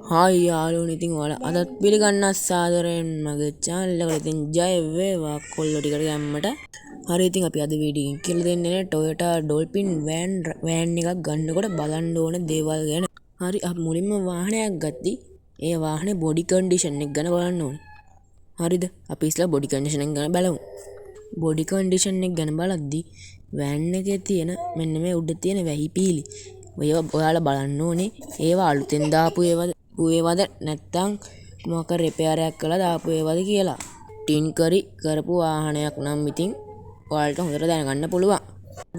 Hi යාළුවනේ ඉතින් ඔයාලා අදත් පිළිගන්න සාදරයෙන් මගේ channel එකට ඉතින් ජය වේවා කොල්ලෝ ටිකට ගැම්මට. හරි ඉතින් අපි අද වීඩියෝ එකකින් කියලා දෙන්නේ Toyota Dolphin van එකක් ගන්නකොට බලන්න ඕන දේවල් ගැන. හරි අපි මුලින්ම වාහනයක් ගත්තී ඒ වාහනේ body condition එක ගැන බලන්න ඕනේ. හරිද? අපි ඉස්සලා body condition එක ගැන බලමු. body condition එක ගැන බලද්දී van එකේ තියෙන මෙන්න මේ උඩ තියෙන වැහි පීලි ඒවා ඔයාලා බලන්න ඕනේ. ඒවා අලුතෙන් දාපු ඒවාද නැත්නම් මොකක් රිපෙයාර් එකක් කරලා දාපු ඒවාද කියලා. ටින් කරපු වාහනයක් නම් ඉතින් ඔයාලට හොඳට දැනගන්න පුළුවන්.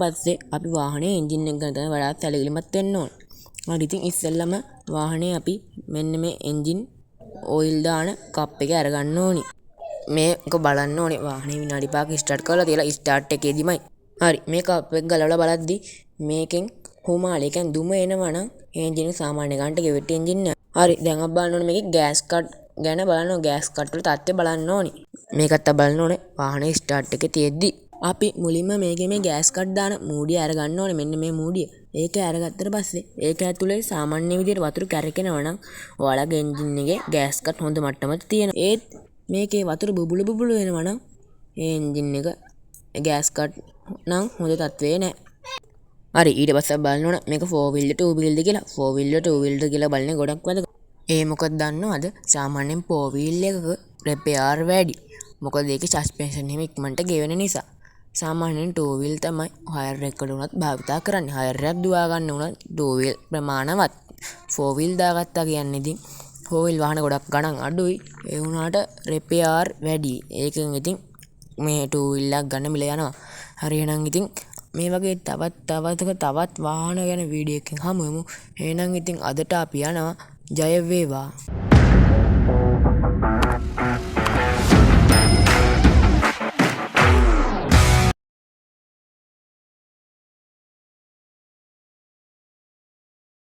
ඊපස්සේ අපි වාහනේ එන්ජින් එක ගැන තමයි වඩාත් සැලකිලිමත් වෙන්න ඕන. හරි ඉතින් ඉස්සෙල්ලම වාහනේ අපි මෙන්න මේ එන්ජින් ඔයිල් දාන කප් එක අරගන්න ඕනි. මේක බලන්න ඕනේ වාහනේ විනාඩි 5ක් ස්ටාර්ට් කරලා තියලා ස්ටාර්ට් එකේදීමයි. හරි මේ කප් එක ගලවලා බලද්දි මේකෙන් හුමාලේ කියන්නේ දුම එනවා නම් එන්ජින් එක සාමාන්‍ය ගන්නට ගෙවෙට් එන්ජින් එක. හරි දැන් අපි බලන්න ඕනේ මේකේ ගෑස් කට් ගැන බලන්න ඕනේ. ගෑස් කට් වල තත්ත්වය බලන්න ඕනේ. මේකත් අපි බලන්න ඕනේ වාහනේ ස්ටාර්ට් එකේ තියෙද්දි. අපි මුලින්ම මේකේ මේ ගෑස් කට් දාන මූඩිය අරගන්න ඕනේ. මෙන්න මේ මූඩිය. ඒක අරගත්තට පස්සේ ඒක ඇතුලේ සාමාන්‍ය විදිහට වතුර කැරකෙනවා නම් ඔයාලගේ එන්ජින් එකේ ගෑස් කට් හොඳ මට්ටමක තියෙනවා. ඒත් මේකේ වතුර බුබුලු වෙනවා නම් ඒ එන්ජින් එක ගෑස් කට් නම් හොඳ තත්ත්වේ නැහැ. හරි ඊට පස්සේ බලන්න ඕන මේක 4 wheeled 2 wheeled කියලා. 4 wheeled 2 wheeled කියලා බලන්නේ ගොඩක් වැදගත්. ඒ මොකද දන්නවද? සාමාන්‍යයෙන් 4 wheel එකක රිපෙයාර් වැඩි. මොකද ඒකේ සස්පෙන්ෂන් එක ඉක්මනට ගෙවෙන නිසා. සාමාන්‍යයෙන් 2 wheel තමයි හයර් එකකට උනත් භාවිතා කරන්නේ. හයර් එකක් දුවා ගන්න උනත් 2 wheel ප්‍රමාණවත්. 4 wheel දාගත්තා කියන්නේ ඉතින් 4 wheel වාහන ගොඩක් ගණන් අඩුයි. ඒ වුණාට රිපෙයාර් වැඩි. ඒකෙන් ඉතින් මේ 2 wheel එකක් ගන්න මිල යනවා. හරි එහෙනම් ඉතින් මේ වගේ තවත් වාහන ගැන වීඩියෝ එකකින් හමු වෙමු. එහෙනම් ඉතින් අදට අපි යනවා. ජය වේවා.